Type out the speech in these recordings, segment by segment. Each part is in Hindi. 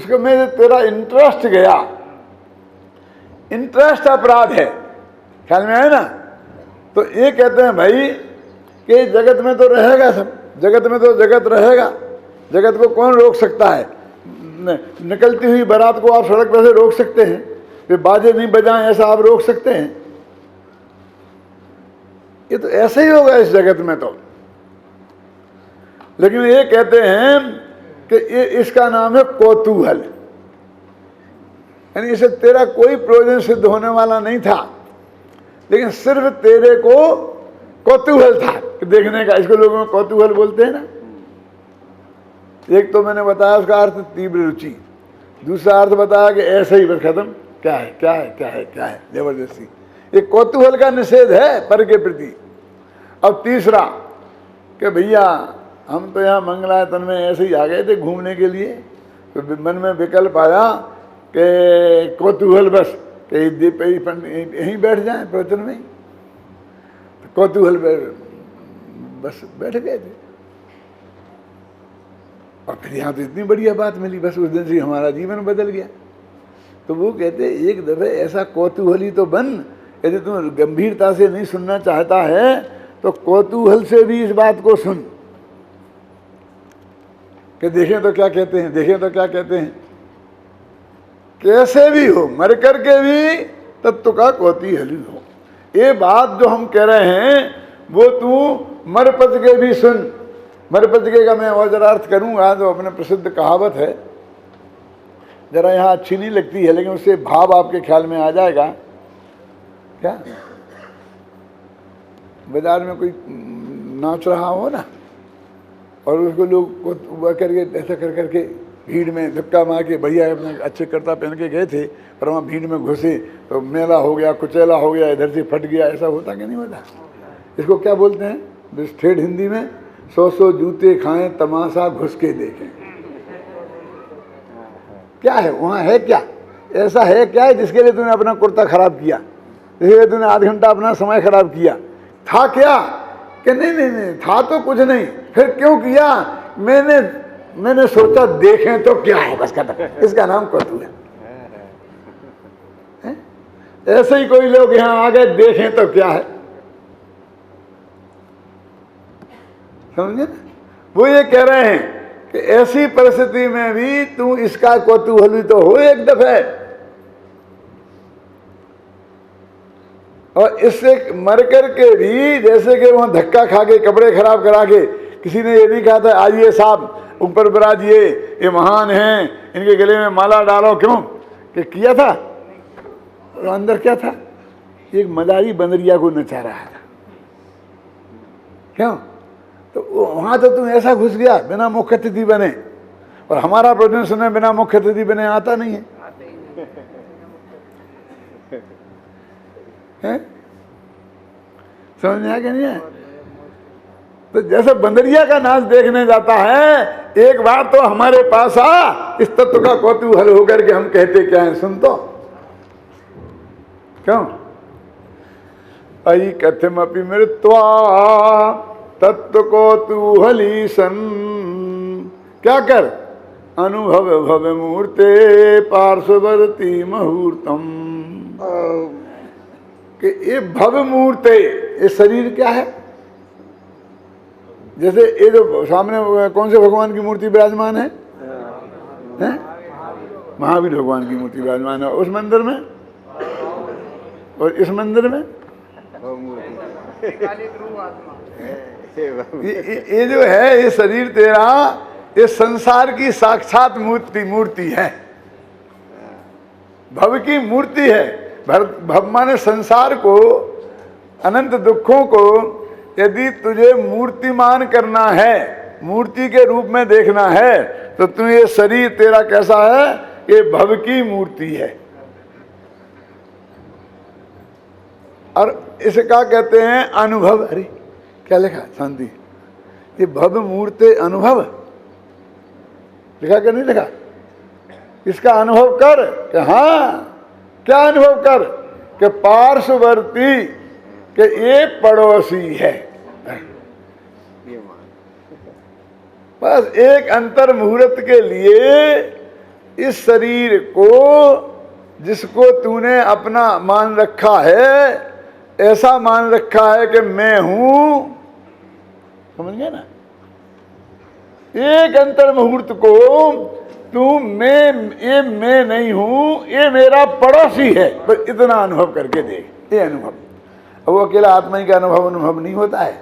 उसको में तेरा इंटरेस्ट गया, इंटरेस्ट अपराध है, ख्याल में आया ना। तो ये कहते हैं भाई कि जगत में तो रहेगा सब, जगत में तो जगत रहेगा, जगत को कौन रोक सकता है। निकलती हुई बारात को आप सड़क पर से रोक सकते हैं, वे बाजे नहीं बजाएं ऐसा आप रोक सकते हैं। ये तो ऐसे ही होगा इस जगत में तो। लेकिन ये कहते हैं कि ये इसका नाम है कौतूहल, यानी इसे तेरा कोई प्रयोजन सिद्ध होने वाला नहीं था, लेकिन सिर्फ तेरे को कौतूहल था कि देखने का। इसको लोगों में कौतूहल बोलते हैं ना। एक तो मैंने बताया उसका अर्थ तीव्र रुचि, दूसरा अर्थ बताया कि ऐसे ही बस खत्म, क्या है क्या है क्या है क्या है, जबरदस्ती। ये कौतूहल का निषेध है पर के प्रति। अब तीसरा कि भैया हम तो यहाँ मंगलायतन में ऐसे ही आ गए थे घूमने के लिए, तो मन में विकल्प आया कि कौतूहल बस कि यहीं बैठ जाएं प्रवचन में, तो कौतूहल बस बैठ गए थे। और फिर यहाँ तो इतनी बढ़िया बात मिली, बस उस दिन से हमारा जीवन बदल गया। तो वो कहते एक दफे ऐसा कौतूहली तो बन, यदि तुम गंभीरता से नहीं सुनना चाहता है तो कौतूहल से भी इस बात को सुन कि देखें तो क्या कहते हैं, देखें तो क्या कहते हैं। कैसे भी हो, मर करके भी तत्व का कौतूहली हो। ये बात जो हम कह रहे हैं वो तू मर पच के भी सुन। मर पच के का मैं और जरा अर्थ करूंगा, तो अपने प्रसिद्ध कहावत है, जरा यहाँ अच्छी नहीं लगती है लेकिन उससे भाव आपके ख्याल में आ जाएगा। क्या बाजार में कोई नाच रहा हो ना, और उसको लोग को करके ऐसा कर करके भीड़ में धक्का मार के, भैया अपने अच्छे कुर्ता पहन के गए थे और वहाँ भीड़ में घुसे तो मेला हो गया, कुचैला हो गया, इधर से फट गया, ऐसा होता कि नहीं होता। इसको क्या बोलते हैं ठेठ हिंदी में, 100 जूते खाएं तमाशा घुस के देखें। क्या है वहाँ, है क्या ऐसा है क्या है जिसके लिए तूने अपना कुर्ता खराब किया, जिसके लिए तूने आध घंटा अपना समय खराब किया? था क्या कि नहीं नहीं नहीं था तो कुछ नहीं, फिर क्यों किया? मैंने सोचा देखें तो क्या है, बस खत्म। इसका नाम कौतूहल है। ऐसे ही कोई लोग यहाँ आ गए, देखें तो क्या है, समझे ना। वो ये कह रहे हैं कि ऐसी परिस्थिति में भी तू इसका कौतूहली तो हो एक दफे, और इससे मर करके भी, जैसे कि वहां धक्का खा के कपड़े खराब करा के किसी ने ये नहीं कहा था आइए साहब ऊपर बराजिए, ये महान हैं, इनके गले में माला डालो, क्यों कि किया था? और अंदर क्या था? एक मदारी बंदरिया को नचा रहा था, क्यों? तो वहां तो तुम ऐसा घुस गया बिना मुख्य अतिथि बने, और हमारा प्रवचन सुने बिना मुख्य अतिथि बने आता नहीं है, समझ में आया कि नहीं है? तो जैसे बंदरिया का नाच देखने जाता है, एक बार तो हमारे पास आ, इस तत्व का कौतूहल होकर के हम कहते क्या है सुन तो, क्यों? अयि कथमपि मृत्वा तत्व कौतूहली सन, क्या कर? अनुभव भव मूर्ते पार्श्ववर्ती मुहूर्तम। कि ये भव मूर्ते, ये शरीर क्या है? जैसे ये जो सामने कौन से भगवान की मूर्ति विराजमान है? महावीर भगवान की मूर्ति विराजमान है। उस मंदिर में और इस मंदिर में ये जो है, ये शरीर तेरा, ये संसार की साक्षात मूर्ति है, भव की मूर्ति है। भव माने संसार को, अनंत दुखों को यदि तुझे मूर्तिमान करना है, मूर्ति के रूप में देखना है, तो तू ये शरीर तेरा कैसा है? ये भव की मूर्ति है। और इसका कहते हैं अनुभव। अरे क्या लिखा शांति? ये भव मूर्ते अनुभव लिखा क्या नहीं लिखा? इसका अनुभव कर कि हाँ, क्या अनुभव कर? कि पार्श्ववर्ती कि ये पड़ोसी है। बस एक अंतर मुहूर्त के लिए इस शरीर को जिसको तूने अपना मान रखा है, ऐसा मान रखा है कि मैं हूं, समझ गए ना। एक अंतर मुहूर्त को तू ये मैं नहीं हूं, ये मेरा पड़ोसी है, बस इतना अनुभव करके देख। ये अनुभव, अब वो अकेला आत्मा ही का अनुभव नहीं होता है,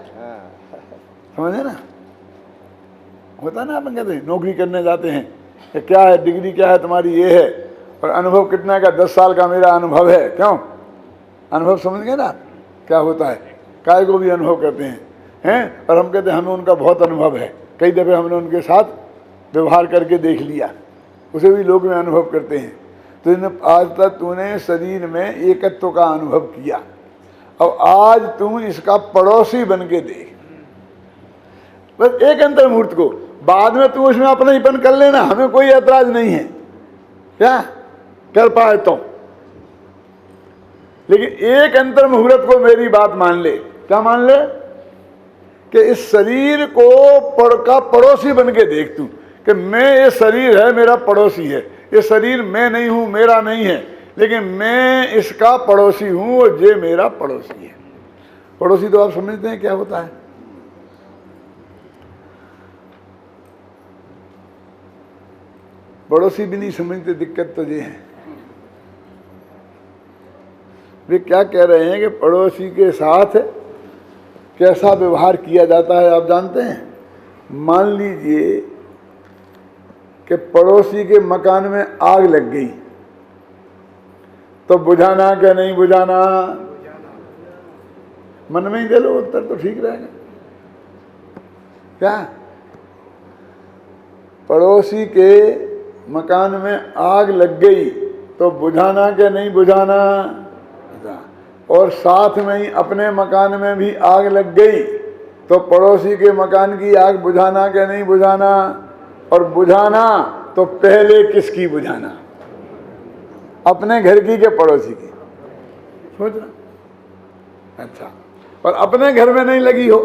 समझे ना। होता ना, अपन कहते हैं नौकरी करने जाते हैं, क्या है डिग्री, क्या है तुम्हारी, ये है, और अनुभव कितना का, 10 साल का मेरा अनुभव है। क्यों अनुभव, समझ गए ना क्या होता है। काय को भी अनुभव करते हैं, और हम कहते हैं हमें उनका बहुत अनुभव है। कई दफ़े हमने उनके साथ व्यवहार करके देख लिया, उसे भी लोग में अनुभव करते हैं। तो आज तक तूने शरीर में एकत्व का अनुभव किया, अब आज तू इसका पड़ोसी बन के देख, बस एक अंतर मुहूर्त को। बाद में तू उसमें अपना हीपन कर लेना, हमें कोई ऐतराज नहीं है, क्या कर पाए तो। लेकिन एक अंतर मुहूर्त को मेरी बात मान ले। क्या मान ले? कि इस शरीर को का पड़ोसी बन के देख तू, कि मैं, ये शरीर है मेरा पड़ोसी है, ये शरीर मैं नहीं हूं, मेरा नहीं है, लेकिन मैं इसका पड़ोसी हूं और ये मेरा पड़ोसी है। पड़ोसी तो आप समझते हैं क्या होता है। पड़ोसी भी नहीं समझते, दिक्कत तो ये है। वे क्या कह रहे हैं कि पड़ोसी के साथ कैसा व्यवहार किया जाता है आप जानते हैं। मान लीजिए कि पड़ोसी के मकान में आग लग गई, तो बुझाना क्या नहीं बुझाना? मन में ही दे लो उत्तर तो ठीक रहेगा। क्या पड़ोसी के मकान में आग लग गई तो बुझाना क्या नहीं बुझाना? और साथ में ही अपने मकान में भी आग लग गई तो पड़ोसी के मकान की आग बुझाना क्या नहीं बुझाना? और बुझाना तो पहले किसकी बुझाना? अपने घर की के पड़ोसी की? सोचना। अच्छा, और अपने घर में नहीं लगी हो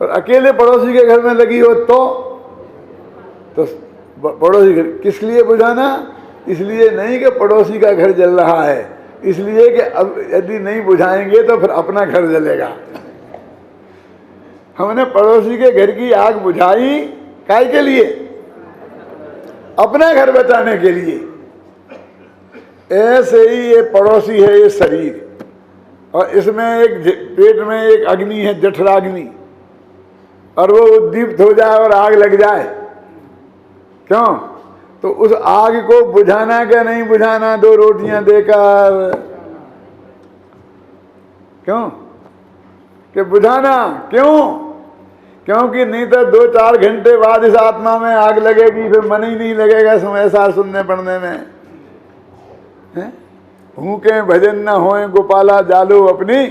और अकेले पड़ोसी के घर में लगी हो तो पड़ोसी घर किस लिए बुझाना? इसलिए नहीं कि पड़ोसी का घर जल रहा है, इसलिए कि अब यदि नहीं बुझाएंगे तो फिर अपना घर जलेगा। हमने पड़ोसी के घर की आग बुझाई काय के लिए? अपना घर बचाने के लिए। ऐसे ही ये पड़ोसी है, ये शरीर, और इसमें एक पेट में एक अग्नि है, जठराग्नि, और वो उद्दीप्त हो जाए और आग लग जाए, क्यों? तो उस आग को बुझाना क्या नहीं बुझाना? 2 रोटियां देकर, क्यों कि बुझाना? क्यों? क्योंकि नहीं तो 2-4 घंटे बाद इस आत्मा में आग लगेगी, फिर मन ही नहीं लगेगा समय सार सुनने पढ़ने में। भूखे भजन न होए गोपाला, जालो अपनी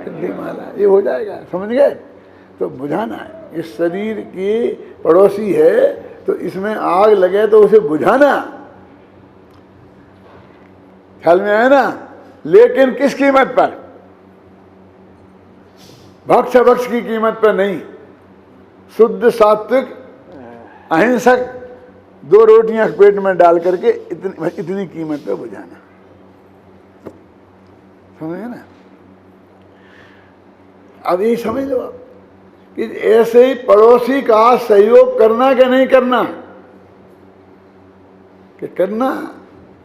सिद्धि माला, ये हो जाएगा। समझ गए? तो बुझाना है। इस शरीर की पड़ोसी है तो इसमें आग लगे तो उसे बुझाना। ख्याल में आया ना? लेकिन किस कीमत पर? भक्ष भक्ष की कीमत पर नहीं, शुद्ध सात्विक अहिंसक 2 रोटियां पेट में डाल करके इतनी कीमत पर बुझाना। समझे ना? अब ये समझ लो आप कि ऐसे ही पड़ोसी का सहयोग करना क्या नहीं करना? कि करना।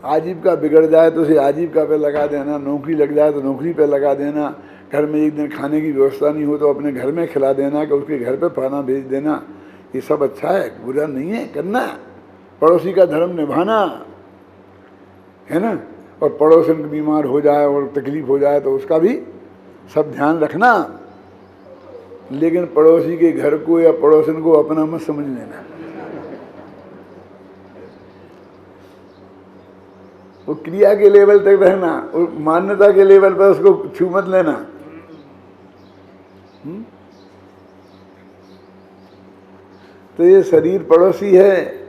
आजीविका बिगड़ जाए तो उसे आजीविका पे लगा देना, नौकरी लग जाए तो नौकरी पे लगा देना, घर में एक दिन खाने की व्यवस्था नहीं हो तो अपने घर में खिला देना, कि उसके घर पे खाना भेज देना, ये सब अच्छा है, बुरा नहीं है। करना, पड़ोसी का धर्म निभाना है ना। और पड़ोसन बीमार हो जाए और तकलीफ हो जाए तो उसका भी सब ध्यान रखना, लेकिन पड़ोसी के घर को या पड़ोसन को अपना मत समझ लेना। वो क्रिया के लेवल तक रहना, और मान्यता के लेवल पर उसको छू मत लेना। तो ये शरीर पड़ोसी है,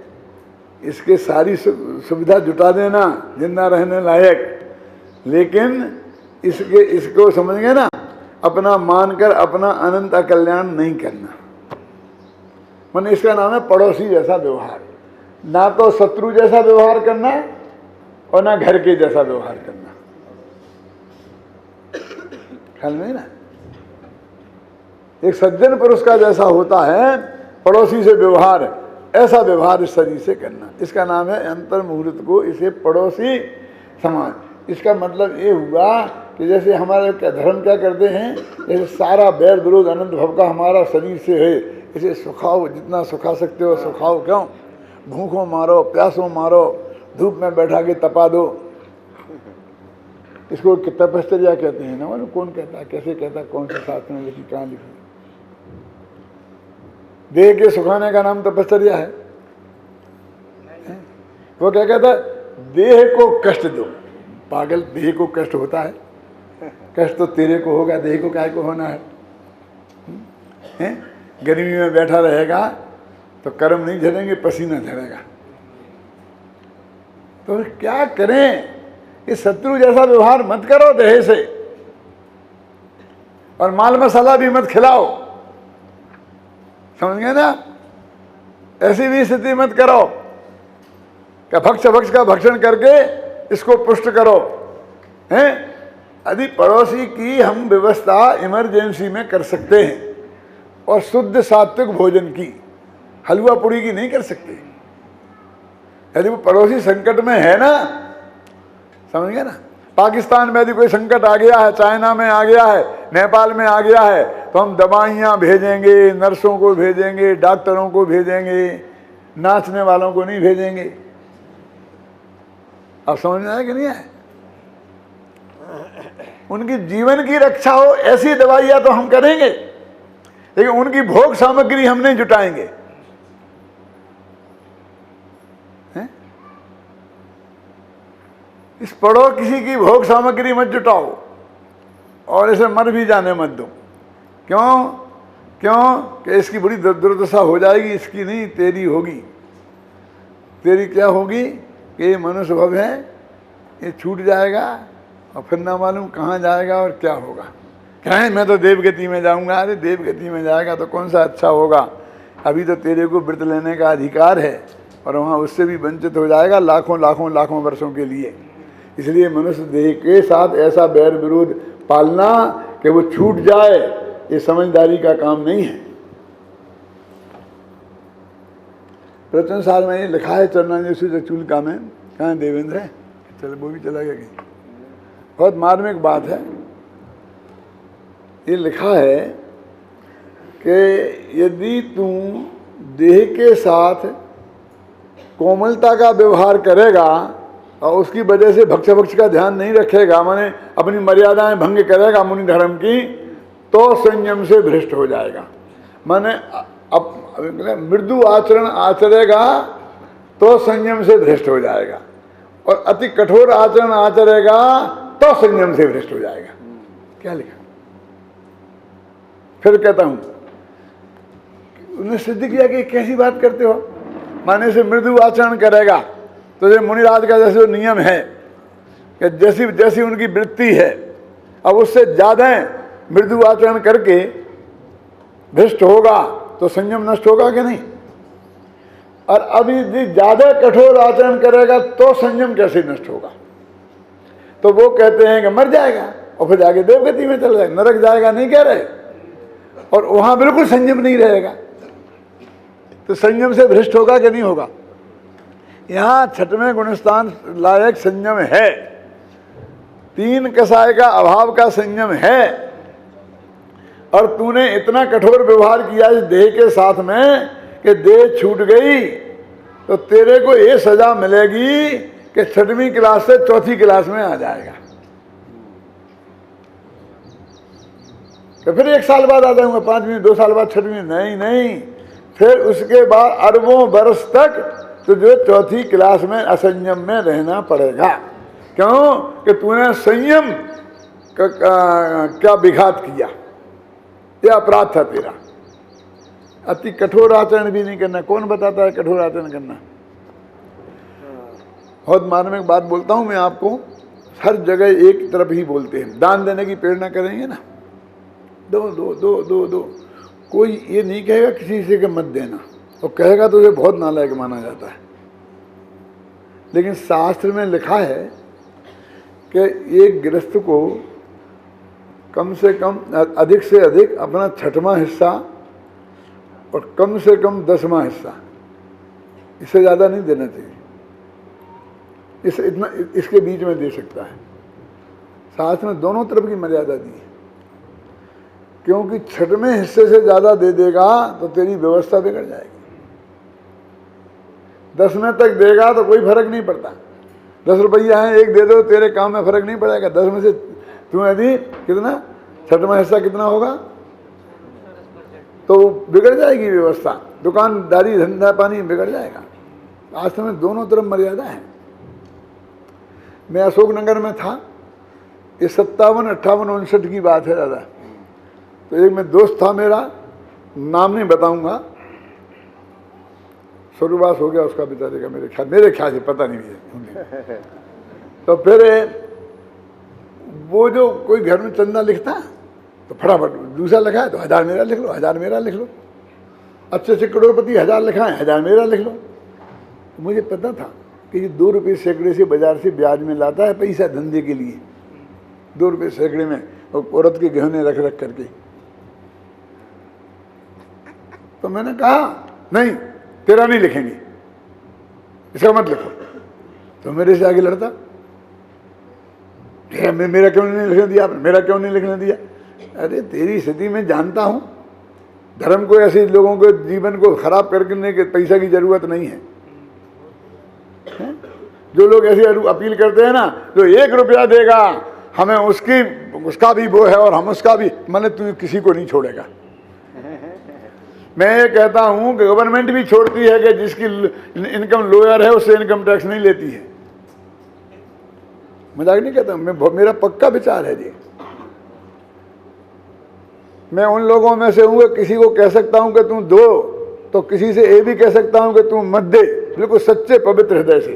इसके सारी सुविधा जुटा देना जिंदा रहने लायक, लेकिन इसको समझेंगे ना, अपना मानकर अपना अनंत कल्याण नहीं करना। माने इसका नाम है पड़ोसी जैसा व्यवहार। ना तो शत्रु जैसा व्यवहार करना और ना घर के जैसा व्यवहार करना। ख्याल में ना, एक सज्जन पुरुष का जैसा होता है पड़ोसी से व्यवहार, ऐसा व्यवहार इस शरीर से करना। इसका नाम है अंतर्मुहूर्त को, इसे पड़ोसी समाज। इसका मतलब ये हुआ कि जैसे हमारे धर्म क्या करते हैं, जैसे सारा बैर विरोध अनंत भव का हमारा शरीर से है, इसे सुखाओ, जितना सुखा सकते हो सुखाओ। क्यों? भूखों मारो, प्यासों मारो, धूप में बैठा के तपा दो। इसको तपश्चर्या कहते हैं ना। मालूम कौन कहता है, कैसे कहता है, कौन से शास्त्र में लिखी, कहाँ लिखी? देह के सुखाने का नाम तपश्चर्या है। वो क्या कहता है? देह को कष्ट दो। पागल, देह को कष्ट होता है? कष्ट तो तेरे को होगा, देह को काय को होना है? गर्मी में बैठा रहेगा तो कर्म नहीं झड़ेंगे, पसीना झड़ेगा। तो क्या करें? इस शत्रु जैसा व्यवहार मत करो देह से, और माल मसाला भी मत खिलाओ। समझ गए ना? ऐसी भी स्थिति मत करो कि भक्ष का भक्षण करके इसको पुष्ट करो। हैं? यदि पड़ोसी की हम व्यवस्था इमरजेंसी में कर सकते हैं और शुद्ध सात्विक भोजन की, हलवा पूड़ी की नहीं कर सकते। यदि वो पड़ोसी संकट में है ना, समझ गए ना? पाकिस्तान में यदि कोई संकट आ गया है, चाइना में आ गया है, नेपाल में आ गया है, तो हम दवाइयाँ भेजेंगे, नर्सों को भेजेंगे, डॉक्टरों को भेजेंगे, नाचने वालों को नहीं भेजेंगे। अब समझ में आया कि नहीं आया? उनकी जीवन की रक्षा हो ऐसी दवाइयाँ तो हम करेंगे, लेकिन उनकी भोग सामग्री हम नहीं जुटाएंगे। इस पढ़ो किसी की भोग सामग्री मत जुटाओ और इसे मर भी जाने मत दो। क्यों? कि इसकी बड़ी दुर्दशा हो जाएगी, इसकी नहीं तेरी होगी। तेरी क्या होगी कि ये मनुष्य भव है, ये छूट जाएगा और फिर ना मालूम कहाँ जाएगा और क्या होगा। कहें मैं तो देवगति में जाऊंगा। अरे देवगति में जाएगा तो कौन सा अच्छा होगा? अभी तो तेरे को व्रत लेने का अधिकार है और वहाँ उससे भी वंचित हो जाएगा लाखों वर्षों के लिए। इसलिए मनुष्य देह के साथ ऐसा बैर विरोध पालना कि वो छूट जाए, ये समझदारी का काम नहीं है। प्रवचन साल में ये लिखा है चरणांजलि चूलिका में। कहाँ देवेंद्र है? चलो वो भी चला गया कहीं। बहुत मार्मिक बात है। ये लिखा है कि यदि तू देह के साथ कोमलता का व्यवहार करेगा और उसकी वजह से भक्ष का ध्यान नहीं रखेगा, माने अपनी मर्यादाएं भंग करेगा मुनि धर्म की, तो संयम से भ्रष्ट हो जाएगा। माने अब मृदु आचरण आचरेगा तो संयम से भ्रष्ट हो जाएगा, और अति कठोर आचरण आचरेगा तो संयम से भ्रष्ट हो जाएगा। क्या लिखा? फिर कहता हूं, उन्होंने सिद्ध किया कि कैसी बात करते हो? माने से मृदु आचरण करेगा तो ये मुनिराज का जैसे नियम है कि जैसी जैसी उनकी वृत्ति है, अब उससे ज़्यादा मृदु आचरण करके भ्रष्ट होगा तो संयम नष्ट होगा कि नहीं? और अभी ज़्यादा कठोर आचरण करेगा तो संयम कैसे नष्ट होगा? तो वो कहते हैं कि मर जाएगा और फिर आगे देवगति में चला जाएगा, नरक जाएगा नहीं कह रहे, और वहाँ बिल्कुल संयम नहीं रहेगा। तो संयम से भ्रष्ट होगा कि नहीं होगा? यहाँ छठवें गुणस्थान लायक संयम है, 3 कसाय का अभाव का संयम है, और तूने इतना कठोर व्यवहार किया इस देह के साथ में कि देह छूट गई, तो तेरे को ये सजा मिलेगी कि 6वीं क्लास से 4थी क्लास में आ जाएगा। तो फिर 1 साल बाद आ जाऊंगा, 5वीं, 2 साल बाद 6वीं, नहीं, फिर उसके बाद अरबों वर्ष तक तुझे 4थी क्लास में असंयम में रहना पड़ेगा। क्यों? कि तूने संयम का विघात किया, यह अपराध था तेरा। अति कठोर आचरण भी नहीं करना। कौन बताता है कठोर आचरण करना? बहुत मार्मिक बात बोलता हूं मैं आपको, हर जगह एक तरफ ही बोलते हैं। दान देने की प्रेरणा करेंगे ना, दो। कोई ये नहीं कहेगा किसी से कि मत देना, और कहेगा तो ये बहुत नालायक माना जाता है। लेकिन शास्त्र में लिखा है कि एक गृहस्थ को कम से कम, अधिक से अधिक अपना 6वां हिस्सा और कम से कम 10वां हिस्सा, इससे ज़्यादा नहीं देना चाहिए। इसके बीच में दे सकता है। शास्त्र में दोनों तरफ की मर्यादा दी है, क्योंकि 6वें हिस्से से ज़्यादा दे देगा तो तेरी व्यवस्था बिगड़ जाएगी। 10वें तक देगा तो कोई फर्क नहीं पड़ता। 10 रुपया है, एक दे दो, तेरे काम में फर्क नहीं पड़ेगा। 10 में से तुम्हें यदि कितना 6वां हिस्सा कितना होगा तो बिगड़ जाएगी व्यवस्था, दुकानदारी धंधा पानी बिगड़ जाएगा। शास्त्र में दोनों तरफ मर्यादा है। मैं अशोकनगर में था, ये 57, 58, 59 की बात है दादा। तो एक में दोस्त था मेरा, नाम नहीं बताऊंगा, स्वर्गवास हो गया उसका बेचारे का, मेरे ख्याल से, पता नहीं है। तो फिर वो जो कोई घर में चंदा लिखता तो फटाफट दूसरा लिखा है तो 1000 मेरा लिख लो, 1000 मेरा लिख लो। अच्छे से करोड़पति 1000 लिखा है, 1000 मेरा लिख लो। तो मुझे पता था कि ये 2 रुपये सैकड़े से बाजार से ब्याज में लाता है पैसा धंधे के लिए, 2 रुपये सैकड़े में, और औरत के गहने रख रख करके। तो मैंने कहा नहीं, तेरा नहीं लिखेंगे, इसका मत लिखो। तो मेरे से आगे लड़ता, मेरा क्यों नहीं लिखने दिया आपने, मेरा क्यों नहीं लिखने दिया। अरे तेरी स्थिति में जानता हूं, धर्म को ऐसे लोगों के जीवन को खराब करने के पैसा की जरूरत नहीं है। जो लोग ऐसी अपील करते हैं ना, जो 1 रुपया देगा हमें उसका भी वो है और हम उसका भी, मैंने तू किसी को नहीं छोड़ेगा। मैं ये कहता हूं कि गवर्नमेंट भी छोड़ती है कि जिसकी इनकम लोअर है उससे इनकम टैक्स नहीं लेती है। मजाक नहीं कहता, मेरा पक्का विचार है जी। मैं उन लोगों में से हूँ किसी को कह सकता हूं कि तू दो, तो किसी से ये भी कह सकता हूं कि तू मत दे, बिल्कुल सच्चे पवित्र हृदय से।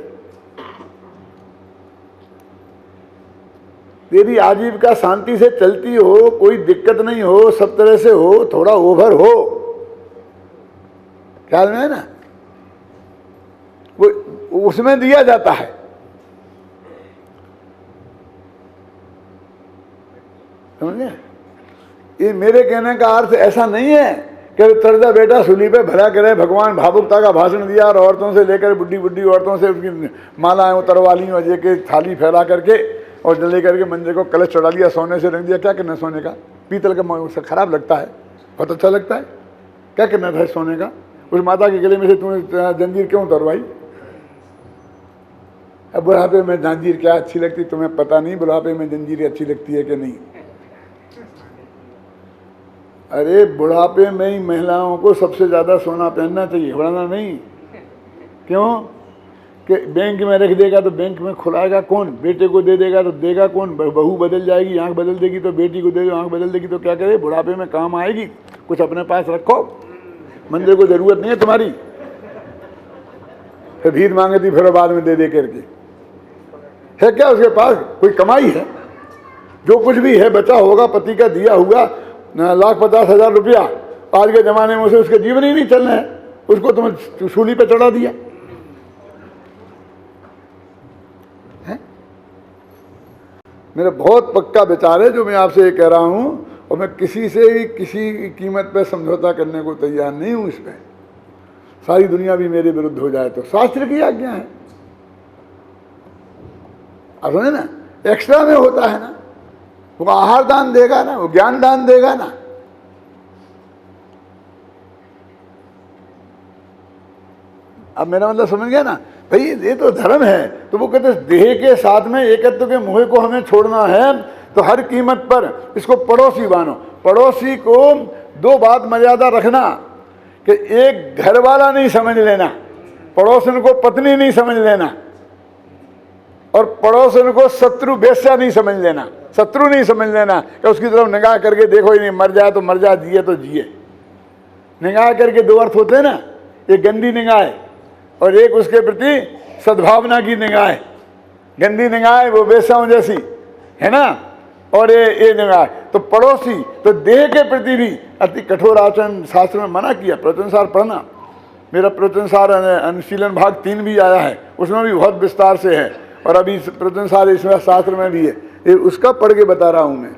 तेरी आजीविका शांति से चलती हो, कोई दिक्कत नहीं हो, सब तरह से हो, थोड़ा ओवर हो, ख्याल में है ना, वो उसमें दिया जाता है। समझे? ये मेरे कहने का अर्थ ऐसा नहीं है कि चढ़ बेटा सूली पे भला करे भगवान, भावुकता का भाषण दिया और औरतों से लेकर बुढ़ी बुढ़ी औरतों से उसकी मालाएं उतरवा ली और के थाली फैला करके और जले करके मंदिर को कलश चढ़ा लिया, सोने से रंग दिया। क्या करना सोने का, पीतल का खराब लगता है, बहुत अच्छा लगता है, क्या करना था सोने का। उस माता के गले में से तूने जंजीर क्यों उतरवाई। अब बुढ़ापे में जंजीर क्या अच्छी लगती तुम्हें पता नहीं, बुढ़ापे में जंजीर अच्छी लगती है कि नहीं। अरे बुढ़ापे में ही महिलाओं को सबसे ज़्यादा सोना पहनना चाहिए, घबराना नहीं। क्यों कि बैंक में रख देगा तो बैंक में खुलाएगा कौन, बेटे को दे देगा तो देगा कौन, बहू बदल जाएगी, आंख बदल देगी तो बेटी को दे दो, आंख बदल देगी तो क्या करे, बुढ़ापे में काम आएगी। कुछ अपने पास रखो, मंदिर को जरूरत नहीं है तुम्हारी। फिर भीख मांगे थी फिर बाद में दे दे करके, है क्या उसके पास कोई कमाई है। जो कुछ भी है बचा होगा पति का दिया हुआ 1,50,000 रुपया, आज के जमाने में उसे उसके जीवन ही नहीं चलना है, उसको तुम सूली पे चढ़ा दिया है। मेरा बहुत पक्का विचार है जो मैं आपसे ये कह रहा हूं, और मैं किसी से भी किसी कीमत पे समझौता करने को तैयार नहीं हूं। इस पे सारी दुनिया भी मेरे विरुद्ध हो जाए तो शास्त्र की आज्ञा है। आप समझे ना, एक्स्ट्रा में होता है ना, वो आहार दान देगा ना, वो ज्ञान दान देगा ना। अब मेरा मतलब समझ गया ना भाई, ये तो धर्म है। तो वो कहते देह के साथ में एकत्व के मोह को हमें छोड़ना है, तो हर कीमत पर इसको पड़ोसी मानो। पड़ोसी को 2 बात मर्यादा रखना कि एक घर वाला नहीं समझ लेना, पड़ोसन को पत्नी नहीं समझ लेना, और पड़ोसन को शत्रु वेश्या नहीं समझ लेना, शत्रु नहीं समझ लेना कि उसकी तरफ निगाह करके देखो ही नहीं, मर जाए तो मर जाए, जिए तो जिए। निगाह करके 2 अर्थ होते हैं ना, एक गंदी निगाह और एक उसके प्रति सद्भावना की निगाह। गंदी निगाह वो वेश्याओं जैसी है ना, और ये निगाह। तो पड़ोसी, तो देह के प्रति भी अति कठोर आचरण शास्त्र में मना किया, प्रवचनसार पढ़ना। मेरा प्रवचनसार अनुशीलन भाग 3 भी आया है, उसमें भी बहुत विस्तार से है, और अभी प्रवचनसार इसमें शास्त्र में भी है, ये उसका पढ़ के बता रहा हूं मैं।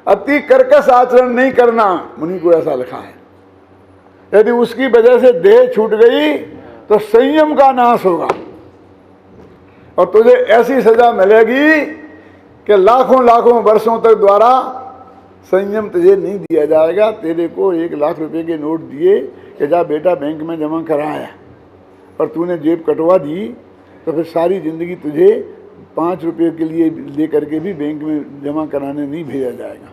अति कर्कश आचरण नहीं करना, मुनि को ऐसा लिखा है। यदि उसकी वजह से देह छूट गई तो संयम का नाश होगा और तुझे ऐसी सजा मिलेगी कि लाखों लाखों वर्षों तक द्वारा संयम तुझे नहीं दिया जाएगा। तेरे को 1 लाख रुपए के नोट दिए कि जा बेटा बैंक में जमा कराया, और तूने जेब कटवा दी, तो फिर सारी जिंदगी तुझे 5 रुपये के लिए लेकर के भी बैंक में जमा कराने नहीं भेजा जाएगा।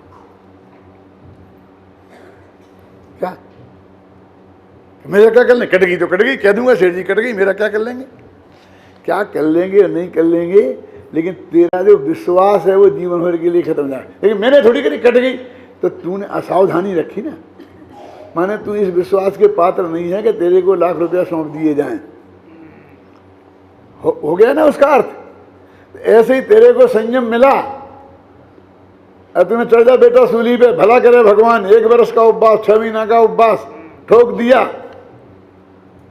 क्या मेरा क्या कर लेंगे? कट गई तो कट गई, कह दूंगा सेठ जी कट गई, मेरा क्या कर लेंगे? क्या कर लेंगे और नहीं कर लेंगे, लेकिन तेरा जो विश्वास है वो जीवन भर के लिए खत्म हो जाए। लेकिन मैंने थोड़ी करी कट गई, तो तूने असावधानी रखी ना, माने तू इस विश्वास के पात्र नहीं है कि तेरे को लाख रुपया सौंप दिए जाएं। हो गया ना उसका अर्थ। ऐसे ही तेरे को संयम मिला, अब तुम्हें चढ़ जा बेटा सूली पे, भला करे भगवान, 1 वर्ष का उपवास, 6 महीना का उपवास, ठोक दिया,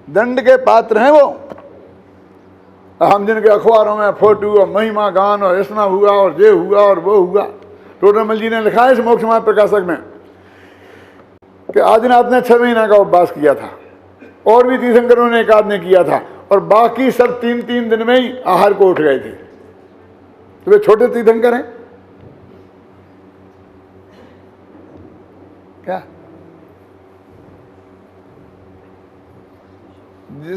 दंड के पात्र हैं वो। हम जिनके अखबारों में फोटो और महिमा गान और ऐसा हुआ और ये हुआ और वो हुआ। टोडरमल जी ने लिखा है इस मोक्ष मार्ग प्रकाशक में कि आदिनाथ ने 6 महीना का उपवास किया था, और भी तीर्थंकरों ने 1 आध ने किया था, और बाकी सब 3-3 दिन में ही आहार को उठ गए थे। तो वे छोटे तीर्थंकर हैं क्या?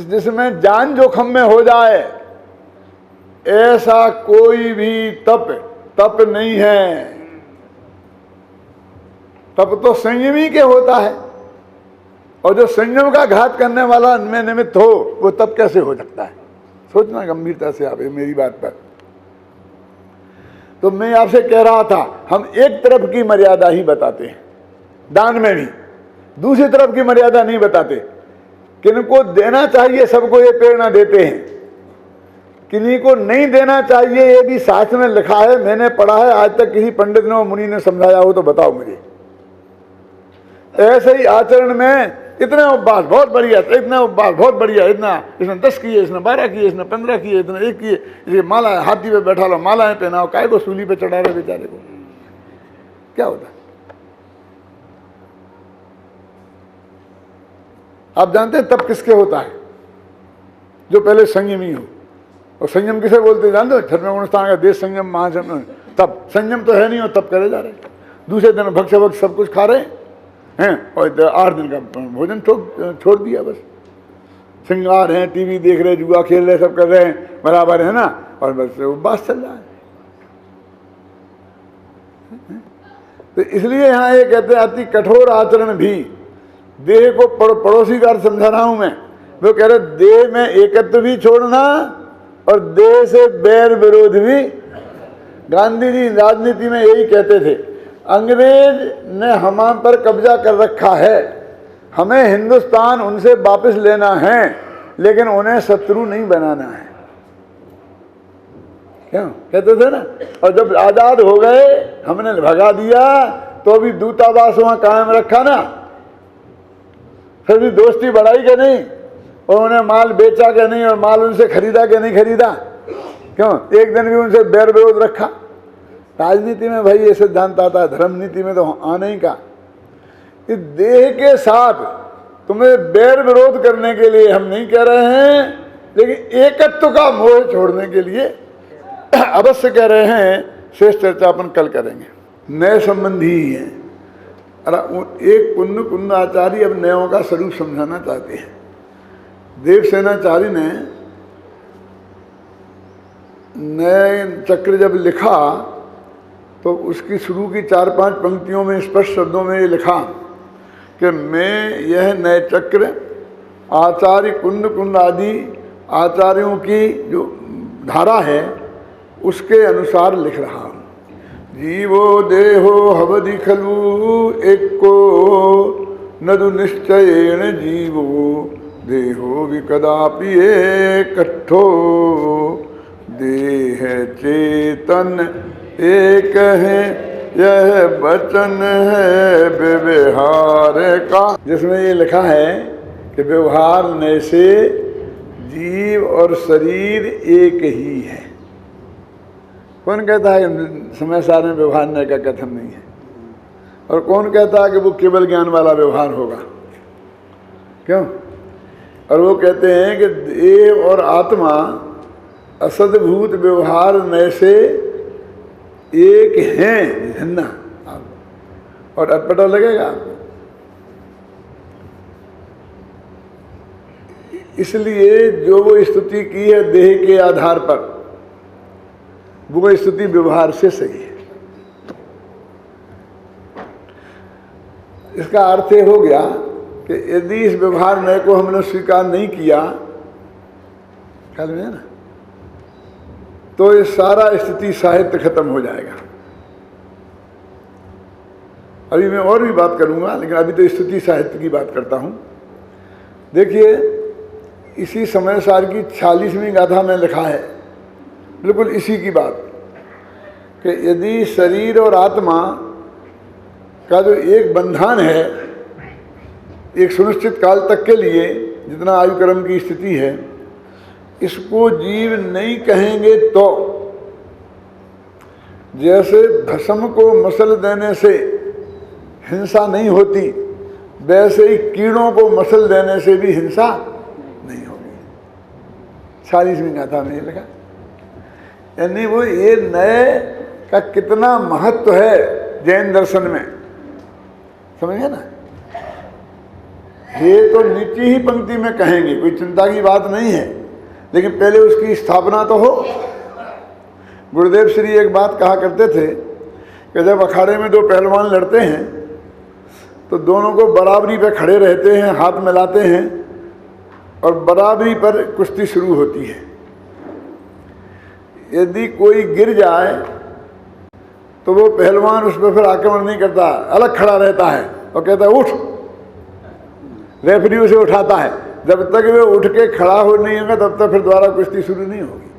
जिसमें जान जोखम में हो जाए ऐसा कोई भी तप नहीं है। तप तो संयमी के होता है, और जो संयम का घात करने वाला उनमें निमित्त हो, वो तप कैसे हो सकता है? सोचना गंभीरता से आप मेरी बात पर। तो मैं आपसे कह रहा था, हम एक तरफ की मर्यादा ही बताते हैं दान में भी, दूसरी तरफ की मर्यादा नहीं बताते। किनको देना चाहिए सबको ये प्रेरणा देते हैं, किन्हीं को नहीं देना चाहिए ये भी शास्त्र में लिखा है, मैंने पढ़ा है। आज तक किसी पंडित ने और मुनि ने समझाया हो तो बताओ मुझे। ऐसे ही आचरण में इतने उपवास बहुत बढ़िया, इतना उपवास बहुत बढ़िया, इतना इसने 10 किए, इसने 12 किए, इसने 15 किए, इसने 1 किए, इसकी माला हाथी पे बैठा लो, मालाएं पहनाओ, काय को सूली पे चढ़ा रहे बेचारे को, क्या होता है? आप जानते हैं तब किसके होता है? जो पहले संयमी हो। और संयम किसे बोलते हैं जानते हो? धर्मगुणस्थान का देश संयम महासंयम। तब संयम तो है नहीं और तब करे जा रहे। दूसरे दिन भक्ष भक्ष सब कुछ खा रहे हैं, और 8 दिन का भोजन छोड़ दिया बस। श्रृंगार हैं, टीवी देख रहे, जुआ खेल रहे, सब कर रहे हैं, बराबर है ना, और बस उपवास चल रहा है। तो इसलिए यहाँ ये कहते हैं अति कठोर आचरण भी। देह को पड़ोसी का समझा रहा हूं मैं। वो कह रहे देह में एकत्व भी छोड़ना और देह से बैर विरोध भी। गांधी जी राजनीति में यही कहते थे, अंग्रेज ने हम पर कब्जा कर रखा है, हमें हिंदुस्तान उनसे वापस लेना है, लेकिन उन्हें शत्रु नहीं बनाना है। क्यों कहते थे ना? और जब आजाद हो गए, हमने भगा दिया, तो भी दूतावास वहां कायम रखा ना, फिर भी दोस्ती बढ़ाई के नहीं, और उन्हें माल बेचा के नहीं, और माल उनसे खरीदा के नहीं खरीदा। क्यों? एक दिन भी उनसे बैर विरोध रखा। राजनीति में भाई ये सिद्धांत आता है, धर्म नीति में तो आने ही का। इस देह के साथ तुम्हें बैर विरोध करने के लिए हम नहीं कह रहे हैं, लेकिन एकत्व का मोह छोड़ने के लिए अवश्य कह रहे हैं। शेष चर्चा अपन कल करेंगे। नए संबंधी ही हैं। एक कुंद आचार्य अब नयों का स्वरूप समझाना चाहते हैं। देवसेनाचार्य ने नए चक्र जब लिखा तो उसकी शुरू की 4-5 पंक्तियों में स्पष्ट शब्दों में ये लिखा कि मैं यह नए चक्र आचार्य कुंद आदि आचार्यों की जो धारा है उसके अनुसार लिख रहा हूँ। जीवो देहो हवदि खलु एको नदु निश्चयेन जीवो देहो विकदापि एकट्ठो देह चेतन एक है यह वचन है व्यवहार का। जिसमें ये लिखा है कि व्यवहार नए से जीव और शरीर एक ही है। कौन कहता है समय सार में व्यवहार नए का कथन नहीं है? और कौन कहता है कि वो केवल ज्ञान वाला व्यवहार होगा? क्यों? और वो कहते हैं कि देह और आत्मा असदभूत व्यवहार नए से एक हैं, भिन्ना। और अटपटा लगेगा आपको। इसलिए जो वो स्तुति की है देह के आधार पर, वो स्तुति व्यवहार से सही है। इसका अर्थ ये हो गया कि यदि इस व्यवहार नए को हमने स्वीकार नहीं किया, ख्याल में है ना, तो ये सारा स्थिति साहित्य खत्म हो जाएगा। अभी मैं और भी बात करूंगा, लेकिन अभी तो स्तुति साहित्य की बात करता हूं। देखिए, इसी समय सार की 46वीं गाथा में लिखा है बिल्कुल इसी की बात, कि यदि शरीर और आत्मा का जो एक बंधन है, एक सुनिश्चित काल तक के लिए जितना आयु क्रम की स्थिति है, इसको जीव नहीं कहेंगे तो जैसे भस्म को मसल देने से हिंसा नहीं होती, वैसे ही कीड़ों को मसल देने से भी हिंसा नहीं होगी। 46वीं गाथा में लिखा। यानी वो ये नए का कितना महत्व है जैन दर्शन में, समझे ना? ये तो नीचे ही पंक्ति में कहेंगे, कोई चिंता की बात नहीं है, लेकिन पहले उसकी स्थापना तो हो। गुरुदेव श्री एक बात कहा करते थे कि जब अखाड़े में दो पहलवान लड़ते हैं तो दोनों को बराबरी पर खड़े रहते हैं, हाथ मिलाते हैं और बराबरी पर कुश्ती शुरू होती है। यदि कोई गिर जाए तो वो पहलवान उस पर फिर आक्रमण नहीं करता, अलग खड़ा रहता है और कहता है उठ। रेफरी उसे उठाता है। जब तक वे उठ के खड़ा हो नहीं होगा तब तक फिर दोबारा कुश्ती शुरू नहीं होगी।